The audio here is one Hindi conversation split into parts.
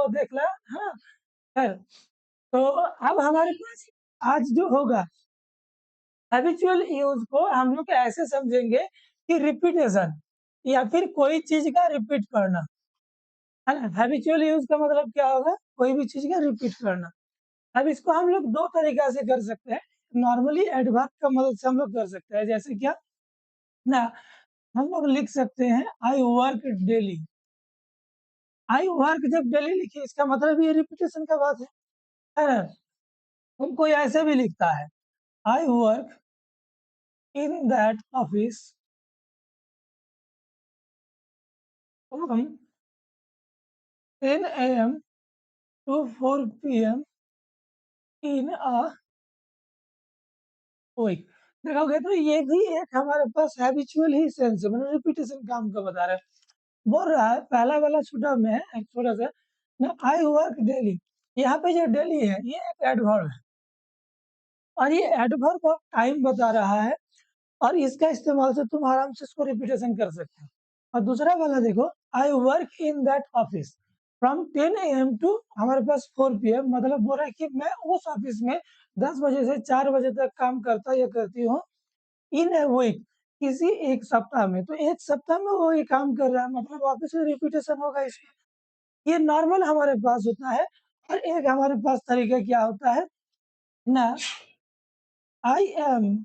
वो देख ला, हाँ। है। तो अब हमारे पास आज जो होगा हैबिचुअल यूज को हम लोग ऐसे समझेंगे कि रिपीटेशन या फिर कोई चीज का रिपीट करना, है ना। हैबिचुअल यूज का मतलब क्या होगा, कोई भी चीज का रिपीट करना। अब इसको हम लोग दो तरीका से कर सकते हैं। नॉर्मली एडवर्ब का मदद से हम लोग कर सकते हैं, जैसे क्या ना, हम लोग लिख सकते हैं I work daily. I work जब डेली लिखिए इसका मतलब ये रिपीटेशन का बात है ना। हम कोई ऐसे भी लिखता है I work in that office from 10 AM to 4 PM in a week. देखोगे तो ये भी एक हमारे पास हैबिचुअल ही सेंस है, मतलब रिपीटेशन काम का बता रहा है। बोल रहा है पहला वाला छोटा में एक थोड़ा सा ना, आई वर्क डेली, यहाँ पे जो डेली है ये एक एडवर्ब है, और ये एडवर्ब का टाइम बता रहा है, और इसका इस्तेमाल से तुम आराम से इसको रिपीटेशन कर सकते हो। और दूसरा वाला देखो, I work in that office from 10 AM to हमारे पास 4 PM, मतलब बोल रहा है कि मैं उस ऑफिस में 10 बजे से 4 बजे तक काम करता या करती हूँ इन ए वीक, किसी एक सप्ताह में। तो एक सप्ताह में वो ये काम कर रहा है, मतलब ऑफिस में रिपीटेशन होगा इसमें। ये नॉर्मल हमारे पास होता है। और एक हमारे पास तरीका क्या होता है ना, I am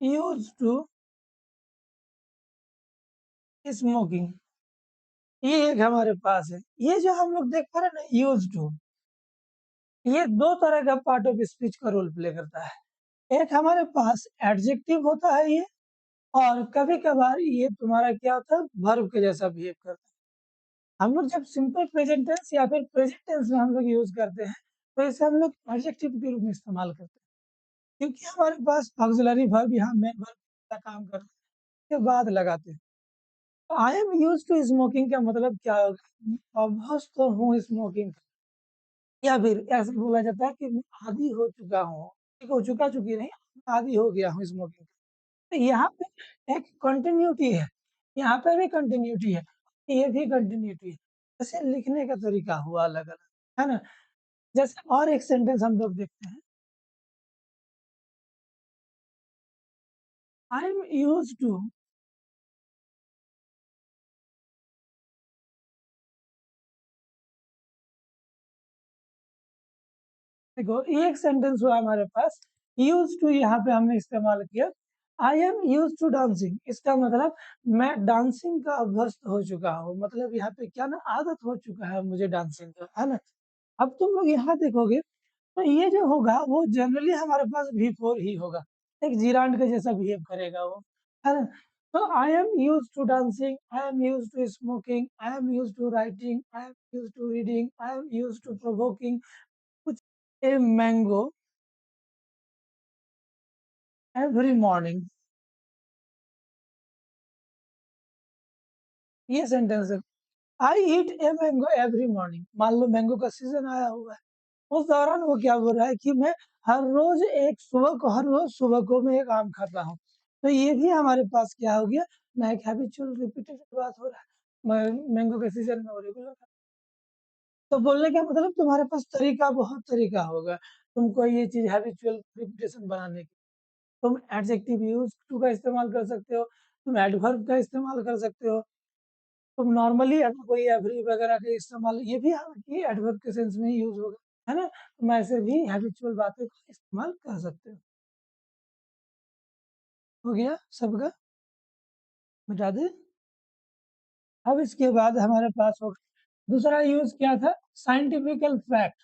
use to smoking, ये एक हमारे पास है। ये जो हम लोग देख पा रहे हैं ना यूज टू, ये दो तरह का पार्ट ऑफ स्पीच का रोल प्ले करता है। एक हमारे पास एडजेक्टिव होता है ये, और कभी कभार ये तुम्हारा क्या होता है वर्ब के जैसा बिहेव करता है। हम लोग जब सिंपल प्रेजेंट टेंस या फिर प्रेजेंट टेंस में हम लोग यूज करते हैं, तो इसे हम लोग एडजेक्टिव के रूप में इस्तेमाल करते हैं, क्योंकि हमारे पास ऑक्सिलरी वर्ब यहाँ मेन वर्ब का काम करते हैं के बाद लगाते हैं। I am use to smoking का मतलब क्या होगा, अभ्यस्त तो हूँ स्मोकिंग, या फिर ऐसा बोला जाता है कि मैं आदी हो चुका हूँ, ठीक हो चुका चुकी नहीं, आदी हो गया हूँ स्मोकिंग। तो यहाँ पे एक कंटिन्यूटी है, यहाँ पे भी कंटिन्यूटी है, ये भी कंटिन्यूटी है। जैसे लिखने का तरीका हुआ अलग अलग, है ना। जैसे और एक सेंटेंस हम लोग देखते हैं, आई एम यूज टू, देखो ये एक सेंटेंस हुआ हमारे पास, यूज टू यहाँ पे हमने इस्तेमाल किया। I am use to dancing, इसका मतलब मैं डांसिंग का अभ्यस्त हो चुका हूँ, मतलब यहाँ पे क्या ना आदत हो चुका है मुझे डांसिंग का, है ना। अब तुम लोग यहाँ देखोगे तो ये जो होगा वो जनरली हमारे पास V4 ही होगा, एक जीरांड के जैसा बिहेव करेगा वो, है ना। तो I am use to dancing, I am use to smoking, I am use to writing, I am use to reading, I am use to provoking कुछ ए मैंगो एवरी मॉर्निंग, ये सेंटेंस है। I eat a mango every morning, मान लो मैंगो का सीजन आया हुआ है, उस दौरान वो क्या बोल रहा है कि मैं हर रोज एक सुबह को, हर रोज सुबह को मैं एक आम खाता हूँ। तो ये भी हमारे पास क्या हो गया ना, एक हैबिचुअल रिपीटेड बात हो रहा है, मैंगो के सीजन में वो रेगुलर। तो बोलने का मतलब तुम्हारे पास तरीका, बहुत तरीका होगा तुमको ये चीज हैबिचुअल रिपीटेशन बनाने की। तुम एडजेक्टिव यूज टू का इस्तेमाल कर सकते हो, तुम एडवर्ब का इस्तेमाल कर सकते हो, तुम नॉर्मली अगर कोई एवरी वगैरह का इस्तेमाल, ये भी हालांकि एडवर्ब के सेंस में ही यूज होगा, है ना। तुम ऐसे भी हैबिचुअल बातें का इस्तेमाल कर सकते हो गया सबका, बता दे। अब इसके बाद हमारे पास होगा दूसरा यूज क्या था, साइंटिफिकल फैक्ट।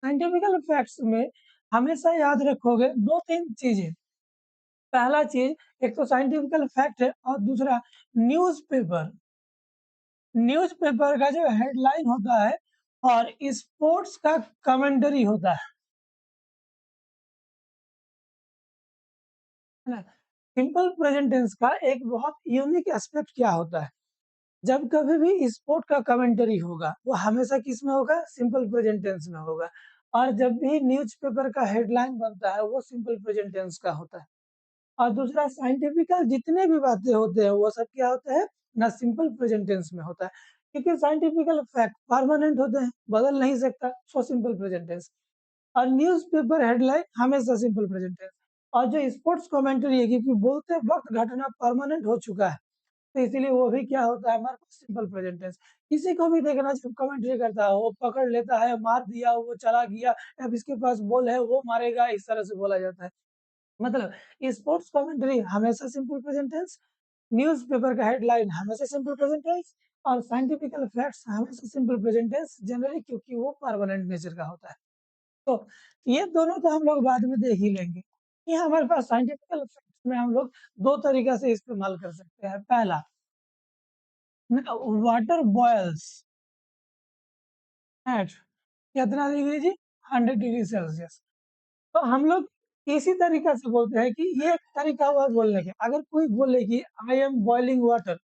साइंटिफिकल फैक्ट्स में हमेशा याद रखोगे दो तीन चीजें। पहला चीज एक तो साइंटिफिकल फैक्ट है, और दूसरा न्यूज़पेपर। न्यूज़पेपर का जो हेडलाइन होता है और स्पोर्ट्स का कमेंटरी होता है ना। सिंपल प्रेजेंट टेंस का एक बहुत यूनिक एस्पेक्ट क्या होता है, जब कभी भी स्पोर्ट का कमेंटरी होगा वो हमेशा किस में होगा, सिंपल प्रेजेंट टेंस में होगा। और जब भी न्यूज़पेपर का हेडलाइन बनता है वो सिंपल प्रेजेंट टेंस का होता है। और दूसरा साइंटिफिकल जितने भी बातें होते हैं वो सब क्या होता है ना सिंपल प्रेजेंट टेंस में होता है, क्योंकि साइंटिफिकल फैक्ट परमानेंट होते हैं, बदल नहीं सकता, सो सिंपल प्रेजेंट टेंस। और न्यूज़पेपर हेडलाइन हमेशा सिंपल प्रेजेंट टेंस। और जो स्पोर्ट्स कमेंट्री है, क्योंकि बोलते वक्त घटना परमानेंट हो चुका है, तो इसीलिए वो भी क्या होता है हमारे पास सिंपल प्रेजेंट टेंस। किसी को भी देखना जब कमेंट्री करता है, वो पकड़ लेता है, मार दिया, वो चला गया, अब इसके पास बॉल है, वो मारेगा, इस तरह से बोला जाता है। मतलब स्पोर्ट्स कमेंट्री हमेशा सिंपल प्रेजेंट टेंस, न्यूज़पेपर का हेडलाइन हमेशा सिंपल प्रेजेंट टेंस, और साइंटिफिकल फैक्ट्स हमेशा सिंपल प्रेजेंट टेंस जनरली, क्योंकि वो परमानेंट नेचर का होता है। तो ये दोनों तो हम लोग बाद में देख ही लेंगे। ये हमारे पास साइंटिफिकल फैक्ट्स में हम लोग 2 तरीका से इस्तेमाल कर सकते हैं। पहला, वाटर बॉयल्स एट कितना डिग्री जी? 100 डिग्री सेल्सियस। तो हम लोग इसी तरीका से बोलते हैं कि ये एक तरीका हुआ बोलने का। अगर कोई बोले कि आई एम बॉइलिंग वाटर,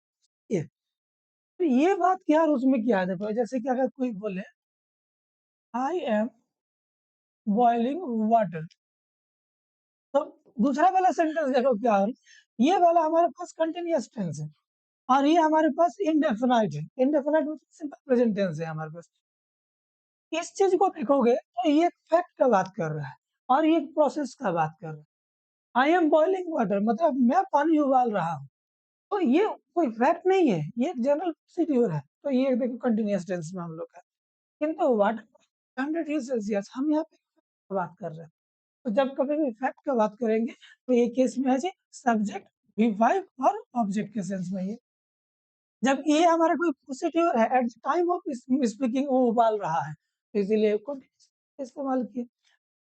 ये तो ये बात क्या और उसमें क्या है? देखो, जैसे कि अगर कोई बोले आई एम बॉइलिंग वाटर, तो दूसरा वाला सेंटेंस देखो क्या है, ये वाला हमारे पास कंटिन्यूअस टेंस है और ये हमारे पास इंडेफिनाइट है। इंडेफिनाइट मतलब सिंपल प्रेजेंट टेंस है हमारे पास। इस चीज को देखोगे तो ये फैक्ट का बात कर रहा है और ये प्रोसेस का बात कर रहा है। आई एम बॉइलिंग वाटर मतलब मैं पानी उबाल रहा हूँ, तो ये कोई फैक्ट नहीं है, ये एक जनरल प्रोसीड्यूर है। तो ये देखो कंटिन्यूअस टेंस में हम लोग का। किंतु वाटर 100 डिग्री सेल्सियस हम यहाँ पे बात कर रहे हैं। तो जब कभी भी फैक्ट का बात करेंगे तो ये केस में है जी सब्जेक्ट V5 और ऑब्जेक्ट के सेंस में। ये जबकि ये हमारा कोई प्रोसीड्यूर है, at the time of speaking वो उबाल रहा है, तो इसीलिए इस्तेमाल किया।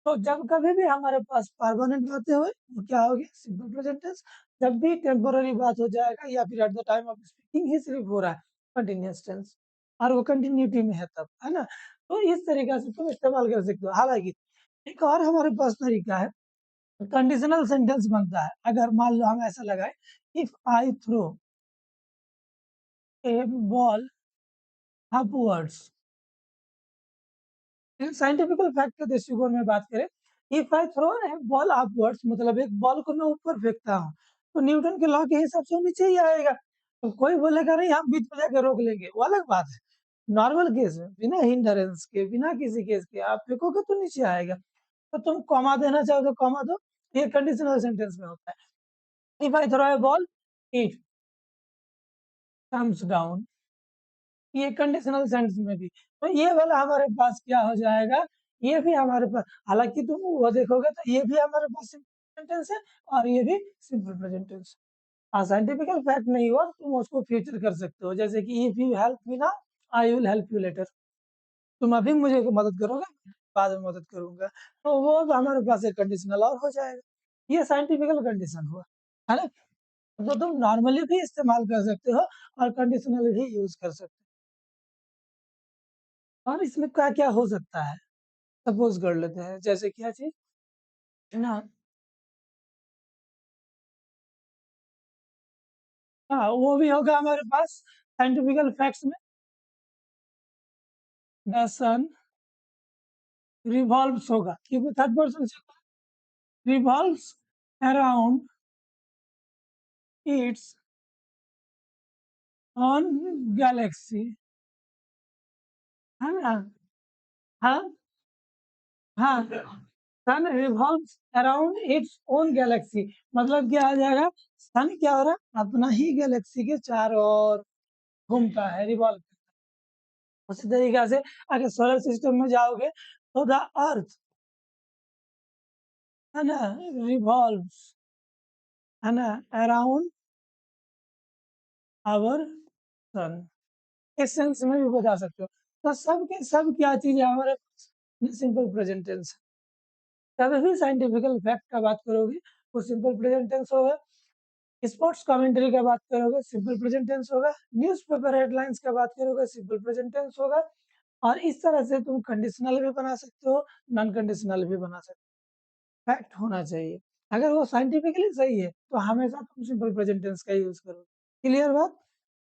तो जब कभी भी हमारे पास परमानेंट बातें हुए वो क्या हो गया सिंपल प्रेजेंट टेंस। जब भी टेम्पोररी बात हो जाएगा या फिर at the time of speaking ही सिर्फ हो रहा है कंटिन्यूअस टेंस, और वो कंटिन्यूटी में है तब, है ना। तो इस तरीका से तुम इस्तेमाल कर सकते हो। हालांकि एक और हमारे पास तरीका है, कंडीशनल सेंटेंस बनता है। अगर मान लो हम ऐसा लगाए, if I throw a ball upwards, scientifical fact के दृष्टिकोण में बात करें, if I throw a ball upwards मतलब एक बॉल को मैं ऊपर फेंकता हूँ, तो न्यूटन के लॉ के हिसाब से वो नीचे ही आएगा। तो कोई बोलेगा नहीं हम बीच में जाकर रोक लेंगे, वो अलग बात है। नॉर्मल केस में बिना हिंडरेंस के, बिना किसी केस के आप फेंकोगे तो नीचे आएगा। तो तुम कॉमा देना चाहो तो कॉमा दो, ये कंडीशनल सेंटेंस में होता है। If I throw a ball it comes down, ये कंडीशनल सेंस में भी। तो ये वाला हमारे पास क्या हो जाएगा, ये भी हमारे पास, हालांकि तुम वो देखोगे तो ये भी हमारे पास सिंपल टेंस है और ये भी simple present tense. Scientifical fact नहीं हुआ तुम उसको फ्यूचर कर सकते हो, जैसे कि इफ यू हेल्प मी ना I will help you later. तुम अभी मुझे मदद करोगे, बाद में मदद करूंगा, तो वो हमारे पास एक कंडीशनल और हो जाएगा। ये साइंटिफिकल कंडीशन हुआ, है ना। तो तुम नॉर्मली भी इस्तेमाल कर सकते हो और कंडीशनल भी यूज कर सकते हो। और इसमें क्या क्या हो सकता है, सपोज कर लेते हैं, जैसे क्या चीज है ना। हाँ, वो भी होगा हमारे पास साइंटिफिकल फैक्ट्स में, द सन रिवॉल्व्स होगा, क्योंकि थर्ड पर्सन से revolves around its own galaxy, है ना। हाँ हाँ, sun revolves around its own galaxy मतलब क्या आ जाएगा, सन क्या हो रहा है अपना ही गैलेक्सी के चारों ओर घूमता है, रिवॉल्व। उसी तरीका से अगर सोलर सिस्टम में जाओगे तो द अर्थ, है ना, रिवॉल्व्स, है ना, अराउंड आवर सन, इस सेंस में भी बता सकते हो। तो सब के सब क्या चीज है हमारे सिंपल प्रेजेंट टेंस। कभी भी साइंटिफिकल फैक्ट का बात करोगे वो सिंपल प्रेजेंट टेंस होगा, स्पोर्ट्स कमेंट्री का बात करोगे सिंपल प्रेजेंट टेंस होगा, न्यूज़पेपर हेडलाइंस का बात करोगे सिंपल प्रेजेंट टेंस होगा। और इस तरह से तुम कंडीशनल भी बना सकते हो, नॉन कंडीशनल भी बना सकते हो। फैक्ट होना चाहिए, अगर वो साइंटिफिकली सही है तो हमेशा तुम सिंपल प्रेजेंट टेंस का यूज करो। क्लियर बात।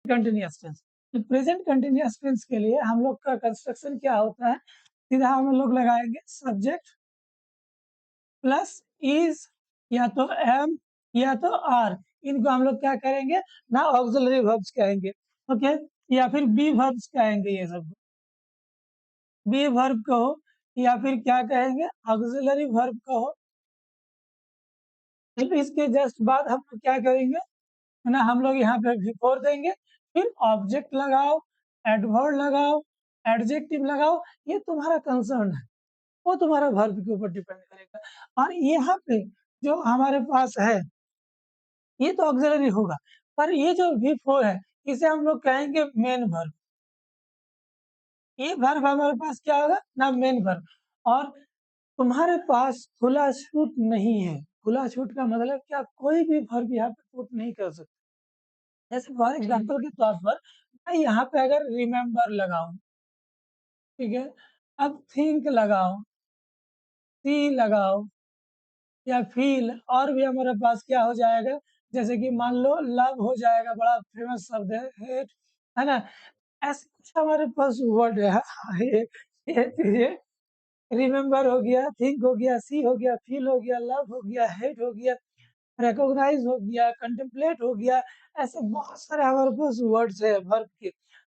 कंटिन्यूअस टेंस, तो प्रेजेंट कंटिन्यूअस टेंस के लिए हम लोग का कंस्ट्रक्शन क्या होता है, सीधा हम लोग लगाएंगे सब्जेक्ट प्लस इज या तो एम या तो आर, इनको हम लोग क्या करेंगे ना, ऑक्सिलरी वर्ब्स कहेंगे। ओके, या फिर बी वर्ब्स कहेंगे, ये सब बी वर्ब कहो या फिर क्या कहेंगे ऑक्सिलरी वर्ब कहो। फिर इसके जस्ट बाद हम लोग क्या करेंगे ना, हम लोग यहाँ पे बिफोर देंगे, फिर ऑब्जेक्ट लगाओ, एडवर्ब लगाओ, एडजेक्टिव लगाओ, ये तुम्हारा कंसर्न है, वो तुम्हारा वर्ब के ऊपर डिपेंड करेगा। और यहाँ पे जो हमारे पास है ये तो ऑक्सिलरी होगा, पर ये जो बिफोर है इसे हम लोग कहेंगे मेन वर्ब। ये वर्ब हमारे पास क्या होगा ना, मेन वर्ब। और तुम्हारे पास खुला छूट नहीं है। खुला छूट का मतलब क्या, कोई भी वर्ब यहाँ पे पुट नहीं कर सकते। जैसे फॉर एग्जांपल के तौर पर मैं यहाँ पे अगर रिमेम्बर लगाऊं, ठीक है, अब थिंक लगाओ, सी लगाओ, या फील, और भी हमारे पास क्या हो जाएगा, जैसे कि मान लो लव हो जाएगा, बड़ा फेमस शब्द है ना। ऐसे कुछ हमारे पास वर्ड है। ये रिमेम्बर हो गया, थिंक हो गया, सी हो गया, फील हो गया, लव हो गया, हेट हो गया, रिकॉग्नाइज हो गया, कंटेम्पलेट हो गया। ऐसे बहुत सारे हमारे पास वर्ड्स है वर्ब के।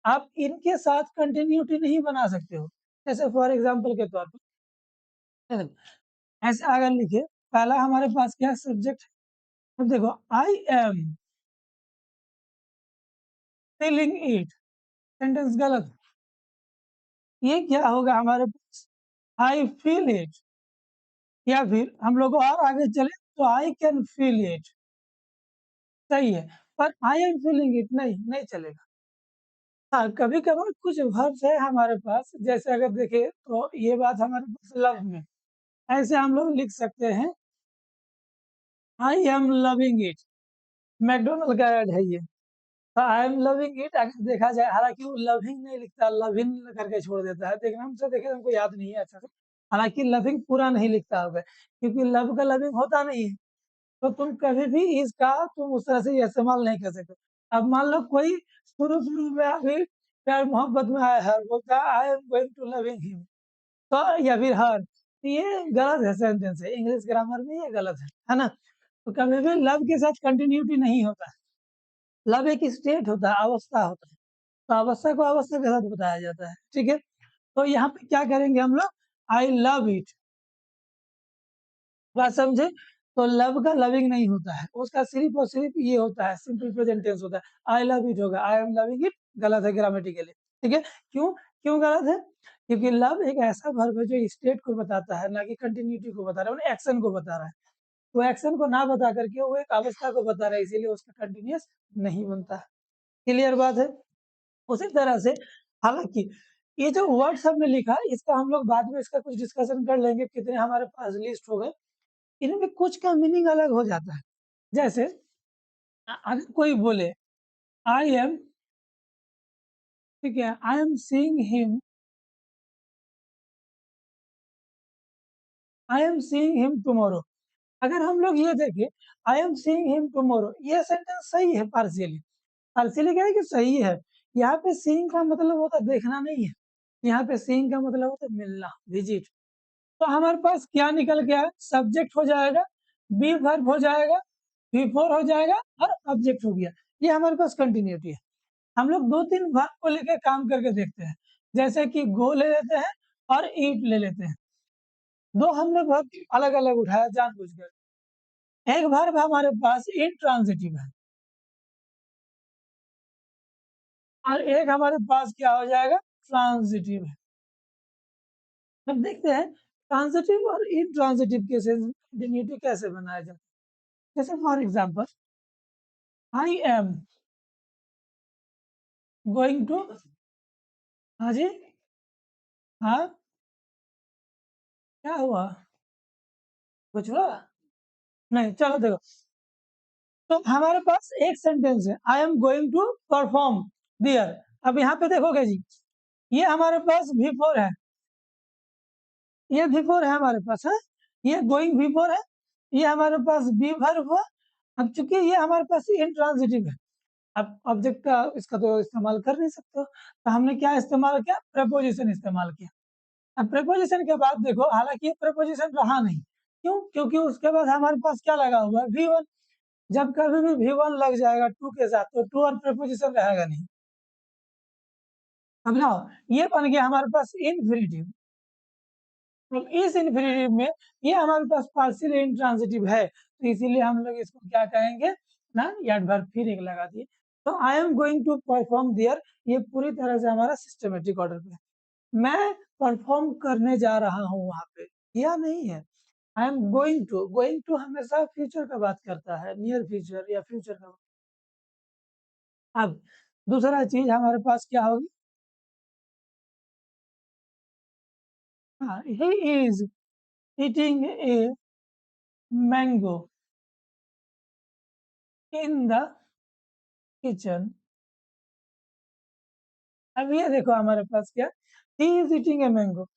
आप इनके साथ कंटिन्यूटी नहीं बना सकते हो। जैसे फॉर एग्जांपल के तौर पर ऐसे अगर लिखे, पहला हमारे पास क्या सब्जेक्ट है, अब देखो I am feeling it, sentence गलत। ये क्या होगा हमारे पास, आई फील इट, या फिर हम लोग और आगे चले तो आई कैन फील इट, सही है। पर आई एम फीलिंग इट नहीं, नहीं चलेगा। हाँ, कभी कभार कुछ वर्ब्स है हमारे पास, जैसे अगर देखे तो ये बात हमारे पास लव में, ऐसे हम लोग लिख सकते हैं I am loving it. McDonald का ऐड है ये। तो आई एम लविंग इट अगर देखा जाए, हालांकि वो लविंग नहीं लिखता, लविंग करके छोड़ देता है, देखना हमसे देखे हमको याद नहीं है अच्छा से। हालांकि लविंग पूरा नहीं लिखता होगा, क्योंकि लव का लविंग होता नहीं है। तो तुम कभी भी इसका तुम उस तरह से इस्तेमाल नहीं कर सकते। अब मान लो कोई शुरू शुरू में अभी प्यार मोहब्बत में आया है, बोलता है I am going to loving him, तो या फिर हर, तो ये गलत है, सेंटेंस है, इंग्लिश ग्रामर में ये गलत है ना। तो कभी भी लव के साथ कंटिन्यूटी नहीं होता है। लव एक स्टेट होता है, अवस्था होता है, तो अवस्था को अवस्था के साथ बताया जाता है, ठीक है। तो यहाँ पे क्या करेंगे हम लोग, आई लव इट, बात समझे। तो लव का लविंग नहीं होता है, उसका सिर्फ और सिर्फ ये होता है, सिंपल प्रेजेंट टेंस होता है। आई लव इट होगा, आई एम लविंग इट गलत है ग्रामेटिकली, ठीक है। क्यों, क्यों गलत है, क्योंकि लव एक ऐसा वर्ब है जो स्टेट को बताता है, ना कि कंटिन्यूटी को बता रहा है, एक्शन को बता रहा है। तो एक्शन को ना बता करके वो एक अवस्था को बता रहा है, इसीलिए उसका कंटिन्यूस नहीं बनता है। क्लियर बात है। उसी तरह से हालांकि ये जो वर्ड सब में लिखा है, इसका हम लोग बाद में इसका कुछ डिस्कशन कर लेंगे, कितने हमारे पास लिस्ट हो गए। इनमें कुछ का मीनिंग अलग हो जाता है। जैसे अगर कोई बोले आई एम, ठीक है, I am seeing him, I am seeing him tomorrow. अगर हम लोग ये देखें I am seeing him tomorrow, ये सेंटेंस सही है पार्शियली। पार्शियली क्या है कि सही है। यहाँ पे सीइंग का मतलब होता है देखना नहीं है, यहाँ पे सीइंग का मतलब होता है मिलना, विजिट। तो हमारे पास क्या निकल गया, सब्जेक्ट हो जाएगा, बी वर्ब हो जाएगा, बिफोर हो जाएगा, और ऑब्जेक्ट हो गया। ये हमारे पास कंटिन्यूटी है। हम लोग दो तीन वर्ब को लेकर काम करके देखते हैं, जैसे कि गो ले लेते हैं और ईट ले लेते हैं। दो हमने वर्ब अलग अलग उठाया जानबूझकर। एक वर्ब हमारे पास इंट्रांजिटिव है, और एक हमारे पास क्या हो जाएगा, ट्रांजिटिव है। अब देखते हैं ट्रांजिटिव और इंट्रांजिटिव के कंटिन्यूटी कैसे बनाया जाए। जैसे for example I am going to, हाँ जी, हाँ, क्या हुआ, कुछ हुआ नहीं, चलो देखो। तो हमारे पास एक सेंटेंस है I am going to perform there. अब यहाँ पे देखोगे जी, ये हमारे पास बिफोर है, ये बिफोर है हमारे पास है, ये गोइंग बिफोर है, ये हमारे पास बी वर्ब हुआ। अब चूंकि ये हमारे पास इंट्रांजिटिव है, अब ऑब्जेक्ट का इसका तो इस्तेमाल कर नहीं सकते, तो हमने क्या इस्तेमाल किया, प्रपोजिशन इस्तेमाल किया। अब प्रपोजिशन के बाद देखो, हालांकि ये प्रपोजिशन रहा नहीं, क्यों, क्योंकि उसके बाद हमारे पास क्या लगा हुआ है, V1। जब कभी भी V1 लग जाएगा टू के साथ तो टू और प्रीपोजिशन रहेगा नहीं। अब ना ये बन गया हमारे पास इन्फिनिटिव। अब इस इन्फिनिटिव में ये हमारे पास पार्शियल इंट्रांजिटिव है, तो इसीलिए हम लोग इसको क्या कहेंगे ना, एडवर्ब फिर एक लगा दिए। तो I am going to perform there, ये पूरी तरह से हमारा सिस्टमेटिक ऑर्डर पे है। मैं परफॉर्म करने जा रहा हूँ वहां पे, या नहीं है। आई एम गोइंग टू हमेशा फ्यूचर का बात करता है, नियर फ्यूचर या फ्यूचर का। अब दूसरा चीज हमारे पास क्या होगी, हाँ, he is eating a mango in the kitchen. अब ये देखो हमारे पास क्या, he is eating a mango,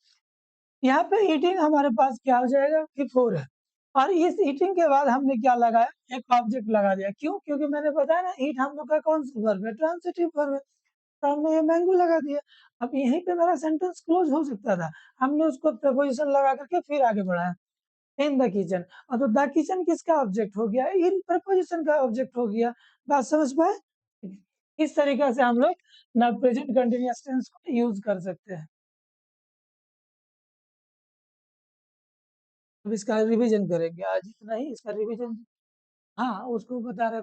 यहाँ पे ईटिंग हमारे पास क्या हो जाएगा कि फोर है, और इस ईटिंग के बाद हमने क्या लगाया, एक ऑब्जेक्ट लगा दिया। क्यों? क्योंकि मैंने बताया ना, ईट हम लोग का कौन सा वर्ब है, ट्रांसिटिव वर्ब है, तो हमने ये मैंगो लगा दिया। अब यहीं पे मेरा सेंटेंस क्लोज हो सकता था, हमने उसको प्रपोजिशन लगा करके फिर आगे बढ़ाया, इन द किचन। और तो द किचन किसका ऑब्जेक्ट हो गया, इन प्रपोजिशन का ऑब्जेक्ट हो गया। बात समझ पाए? इस तरीके से हम लोग ना प्रेजेंट कंटिन्यूअस टेंस को यूज कर सकते हैं। अब इसका रिवीजन करेंगे, आज इतना ही इसका रिवीजन। हाँ, उसको बता रहे